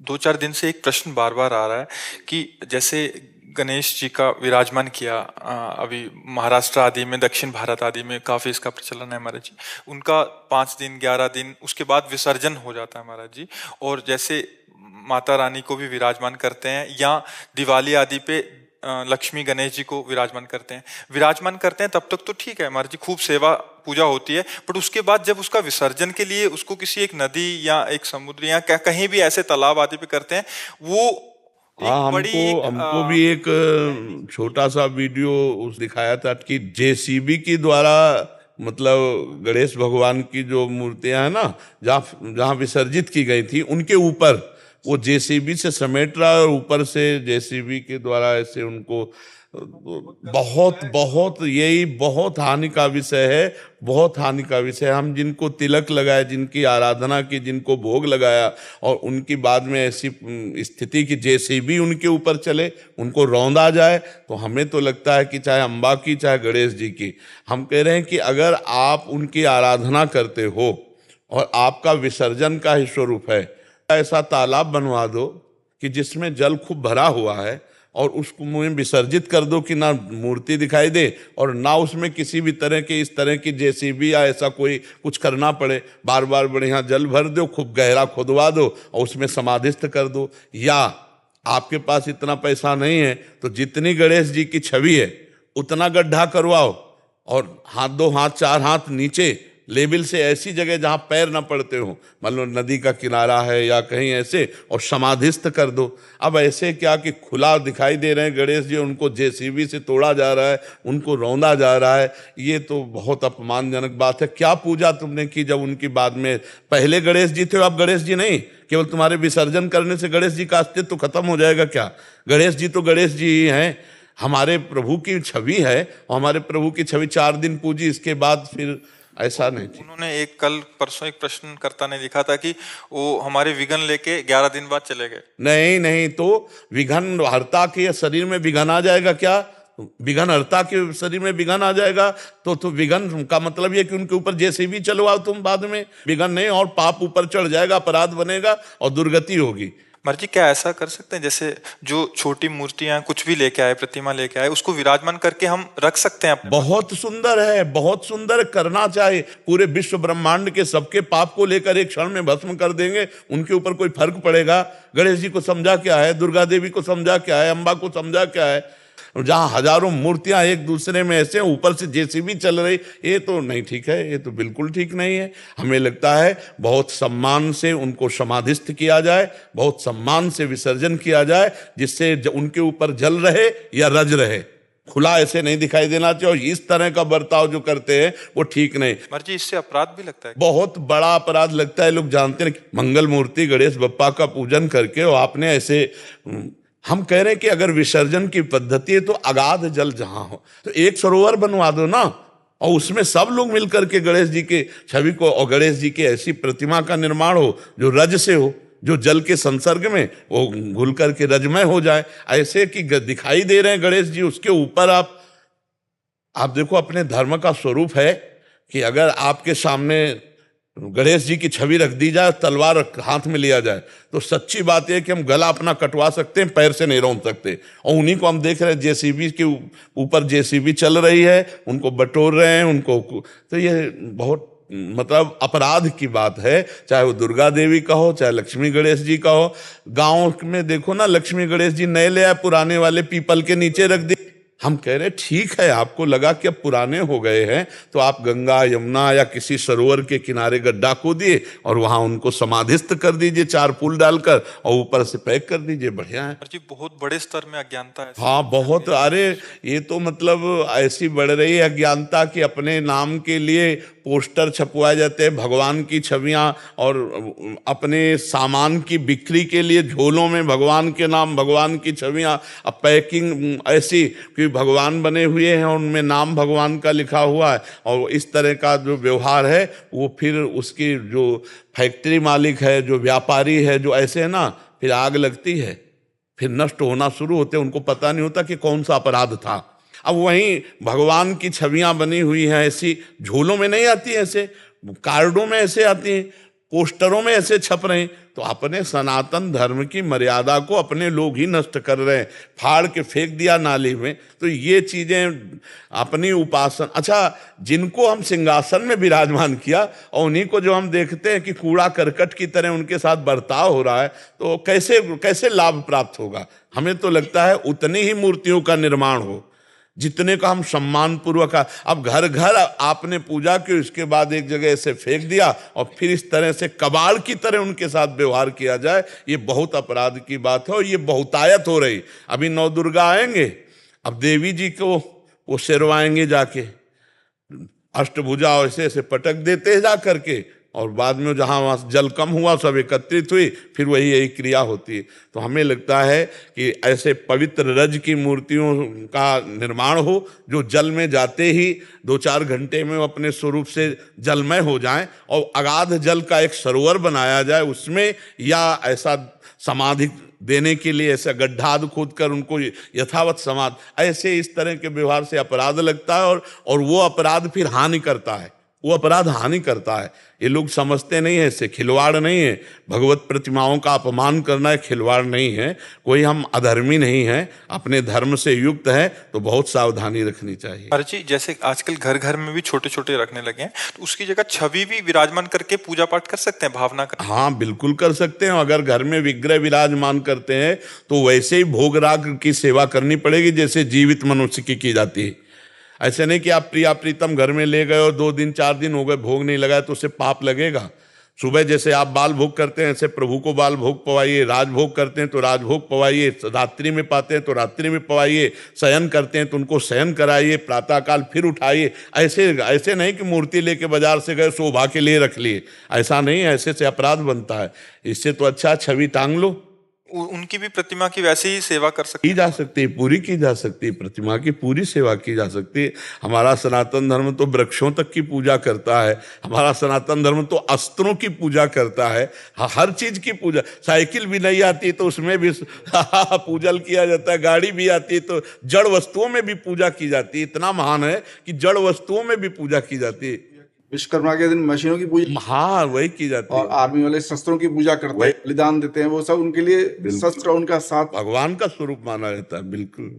2-4 दिन से एक प्रश्न बार बार आ रहा है कि जैसे गणेश जी का विराजमान किया अभी महाराष्ट्र आदि में, दक्षिण भारत आदि में काफी इसका प्रचलन है महाराज जी। उनका 5 दिन 11 दिन उसके बाद विसर्जन हो जाता है महाराज जी। और जैसे माता रानी को भी विराजमान करते हैं, या दिवाली आदि पे लक्ष्मी गणेश जी को विराजमान करते हैं तब तक तो ठीक है महाराज जी, खूब सेवा पूजा होती है। बट उसके बाद जब उसका विसर्जन के लिए उसको किसी एक नदी या एक समुद्र या कहीं भी ऐसे तालाब आदि पे करते हैं, वो एक हाँ, बड़ी हमको एक हमको भी एक छोटा सा वीडियो उस दिखाया था कि जेसीबी के द्वारा, मतलब गणेश भगवान की जो मूर्तियां हैं ना, जहाँ जहाँ विसर्जित की गई थी उनके ऊपर वो जेसीबी से समेट रहा है, और ऊपर से जेसीबी के द्वारा ऐसे उनको बहुत बहुत यही बहुत हानि का विषय है। बहुत हानि का विषय है। हम जिनको तिलक लगाए, जिनकी आराधना की, जिनको भोग लगाया, और उनकी बाद में ऐसी स्थिति कि जेसीबी उनके ऊपर चले, उनको रौंदा जाए, तो हमें तो लगता है कि चाहे अम्बा की चाहे गणेश जी की, हम कह रहे हैं कि अगर आप उनकी आराधना करते हो और आपका विसर्जन का ही स्वरूप है, ऐसा तालाब बनवा दो कि जिसमें जल खूब भरा हुआ है, और उसको मुझे विसर्जित कर दो कि ना मूर्ति दिखाई दे और ना उसमें किसी भी तरह के इस तरह की जेसीबी या ऐसा कोई कुछ करना पड़े। बार बार बढ़िया जल भर दो, खूब गहरा खुदवा दो और उसमें समाधिस्थ कर दो। या आपके पास इतना पैसा नहीं है तो जितनी गणेश जी की छवि है उतना गड्ढा करवाओ, और हाथ 2 हाथ 4 हाथ नीचे लेवल से ऐसी जगह जहां पैर ना पड़ते हो, मान लो नदी का किनारा है या कहीं ऐसे, और समाधिस्थ कर दो। अब ऐसे क्या कि खुला दिखाई दे रहे हैं गणेश जी, उनको जेसीबी से तोड़ा जा रहा है, उनको रौंदा जा रहा है। ये तो बहुत अपमानजनक बात है। क्या पूजा तुमने की जब उनकी बाद में पहले गणेश जी थे, अब गणेश जी नहीं? केवल तुम्हारे विसर्जन करने से गणेश जी का अस्तित्व खत्म हो जाएगा क्या? गणेश जी तो गणेश जी ही हैं, हमारे प्रभु की छवि है, और हमारे प्रभु की छवि 4 दिन पूजी, इसके बाद फिर ऐसा नहीं थी। उन्होंने एक कल परसों एक प्रश्नकर्ता ने लिखा था कि वो हमारे विघन लेके 11 दिन बाद चले गए। नहीं नहीं, तो विघन हर्ता के शरीर में विघन आ जाएगा क्या? विघन हर्ता के शरीर में विघन आ जाएगा तो विघन का मतलब ये कि उनके ऊपर जैसे भी चलवाओ तुम, बाद में विघन नहीं, और पाप ऊपर चढ़ जाएगा, अपराध बनेगा और दुर्गति होगी। महाराज जी क्या ऐसा कर सकते हैं, जैसे जो छोटी मूर्तियां कुछ भी लेके आए, प्रतिमा लेके आए, उसको विराजमान करके हम रख सकते हैं अपने पास? बहुत सुंदर है, बहुत सुंदर करना चाहिए। पूरे विश्व ब्रह्मांड के सबके पाप को लेकर एक क्षण में भस्म कर देंगे, उनके ऊपर कोई फर्क पड़ेगा? गणेश जी को समझा क्या है, दुर्गा देवी को समझा क्या है, अम्बा को समझा क्या है? जहां हजारों मूर्तियां एक दूसरे में ऐसे ऊपर से जेसीबी चल रही, ये तो नहीं ठीक है, ये तो बिल्कुल ठीक नहीं है। हमें लगता है बहुत सम्मान से उनको समाधिस्थ किया जाए, बहुत सम्मान से विसर्जन किया जाए, जिससे उनके ऊपर जल रहे या रज रहे। खुला ऐसे नहीं दिखाई देना चाहिए, और इस तरह का बर्ताव जो करते हैं वो ठीक नहीं। महाराज जी इससे अपराध भी लगता है? बहुत बड़ा अपराध लगता है। लोग जानते हैं मंगल मूर्ति गणेश बप्पा का पूजन करके, और आपने ऐसे, हम कह रहे हैं कि अगर विसर्जन की पद्धति है तो अगाध जल जहां हो तो एक सरोवर बनवा दो ना, और उसमें सब लोग मिलकर के गणेश जी के छवि को, और गणेश जी की ऐसी प्रतिमा का निर्माण हो जो रज से हो, जो जल के संसर्ग में वो घुल करके रजमय हो जाए। ऐसे कि दिखाई दे रहे हैं गणेश जी, उसके ऊपर आप देखो, अपने धर्म का स्वरूप है कि अगर आपके सामने गणेश जी की छवि रख दी जाए, तलवार हाथ में लिया जाए, तो सच्ची बात यह कि हम गला अपना कटवा सकते हैं, पैर से नहीं रौंद सकते। और उन्हीं को हम देख रहे हैं, जेसीबी के ऊपर जेसीबी चल रही है, उनको बटोर रहे हैं उनको। तो ये बहुत मतलब अपराध की बात है। चाहे वो दुर्गा देवी का हो, चाहे लक्ष्मी गणेश जी का हो। गांव में देखो ना, लक्ष्मी गणेश जी नए ले आए, पुराने वाले पीपल के नीचे रख दिए। हम कह रहे ठीक है, आपको लगा कि अब पुराने हो गए हैं तो आप गंगा यमुना या किसी सरोवर के किनारे गड्ढा खोदिए और वहां उनको समाधिस्थ कर दीजिए, 4 फूल डालकर, और ऊपर से पैक कर दीजिए, बढ़िया है। जी बहुत बड़े स्तर में अज्ञानता है। हाँ बहुत, अरे ये तो मतलब ऐसी बढ़ रही है अज्ञानता कि अपने नाम के लिए पोस्टर छपवाए जाते हैं, भगवान की छवियां, और अपने सामान की बिक्री के लिए झोलों में भगवान के नाम, भगवान की छवियां, अब पैकिंग ऐसी कि भगवान बने हुए हैं, उनमें नाम भगवान का लिखा हुआ है। और इस तरह का जो व्यवहार है वो फिर उसकी जो फैक्ट्री मालिक है, जो व्यापारी है, जो ऐसे है ना, फिर आग लगती है, फिर नष्ट होना शुरू होते हैं। उनको पता नहीं होता कि कौन सा अपराध था। अब वहीं भगवान की छवियां बनी हुई हैं, ऐसी झोलों में नहीं आती, ऐसे कार्डों में ऐसे आती हैं, पोस्टरों में ऐसे छप रहे हैं, तो अपने सनातन धर्म की मर्यादा को अपने लोग ही नष्ट कर रहे हैं, फाड़ के फेंक दिया नाली में। तो ये चीजें अपनी उपासना, अच्छा जिनको हम सिंहासन में विराजमान किया और उन्हीं को जो हम देखते हैं कि कूड़ा करकट की तरह उनके साथ बर्ताव हो रहा है, तो कैसे कैसे लाभ प्राप्त होगा। हमें तो लगता है उतनी ही मूर्तियों का निर्माण हो जितने का हम सम्मान पूर्वक। अब घर घर आपने पूजा की, उसके बाद एक जगह से फेंक दिया और फिर इस तरह से कबाड़ की तरह उनके साथ व्यवहार किया जाए, ये बहुत अपराध की बात है और ये बहुतायत हो रही। अभी नौ दुर्गा आएंगे, अब देवी जी को वो शेरवाएंगे जाके, अष्टभुजा ऐसे ऐसे पटक देते हैं जा करके, और बाद में जहाँ वहाँ जल कम हुआ सब एकत्रित हुई, फिर वही यही क्रिया होती है। तो हमें लगता है कि ऐसे पवित्र रज की मूर्तियों का निर्माण हो जो जल में जाते ही 2-4 घंटे में वो अपने स्वरूप से जलमय हो जाएं, और अगाध जल का एक सरोवर बनाया जाए उसमें, या ऐसा समाधि देने के लिए ऐसा गड्ढा खोद कर उनको यथावत समाधि, ऐसे इस तरह के व्यवहार से अपराध लगता है, और वो अपराध फिर हानि करता है, वो अपराध हानि करता है। ये लोग समझते नहीं है, इससे खिलवाड़ नहीं है। भगवत प्रतिमाओं का अपमान करना खिलवाड़ नहीं है, कोई हम अधर्मी नहीं है, अपने धर्म से युक्त है, तो बहुत सावधानी रखनी चाहिए। महाराज जी, जैसे आजकल घर घर में भी छोटे छोटे रखने लगे हैं, तो उसकी जगह छवि भी विराजमान करके पूजा पाठ कर सकते हैं, भावना कर। हाँ बिल्कुल कर सकते हैं। अगर घर में विग्रह विराजमान करते हैं तो वैसे ही भोग राग की सेवा करनी पड़ेगी जैसे जीवित मनुष्य की जाती है। ऐसे नहीं कि आप प्रिया प्रीतम घर में ले गए और 2 दिन 4 दिन हो गए भोग नहीं लगाया तो उसे पाप लगेगा। सुबह जैसे आप बाल भोग करते हैं ऐसे प्रभु को बाल भोग पवाइए, राजभोग करते हैं तो राजभोग पवाइए, रात्रि में पाते हैं तो रात्रि में पवाइए, शयन करते हैं तो उनको शयन कराइए, प्रातःकाल फिर उठाइए। ऐसे नहीं कि मूर्ति लेके बाजार से गए शोभा के लिए रख लिए, ऐसा नहीं है, ऐसे से अपराध बनता है। इससे तो अच्छा छवि टांग लो। उनकी भी प्रतिमा की वैसे ही सेवा कर सकती की जा सकती है, पूरी की जा सकती है, प्रतिमा की पूरी सेवा की जा सकती है। हमारा सनातन धर्म तो वृक्षों तक की पूजा करता है, हमारा सनातन धर्म तो अस्त्रों की पूजा करता है, हर चीज की पूजा। साइकिल भी नहीं आती तो उसमें भी पूजन किया जाता है, गाड़ी भी आती है तो जड़ वस्तुओं में भी पूजा की जाती है। इतना महान है कि जड़ वस्तुओं में भी पूजा की जाती है। विश्वकर्मा के दिन मशीनों की पूजा, हाँ वही की जाती है। और आर्मी वाले शस्त्रों की पूजा करते हैं, बलिदान देते हैं, वो सब उनके लिए शस्त्र उनका साथ भगवान का स्वरूप माना जाता है। बिल्कुल।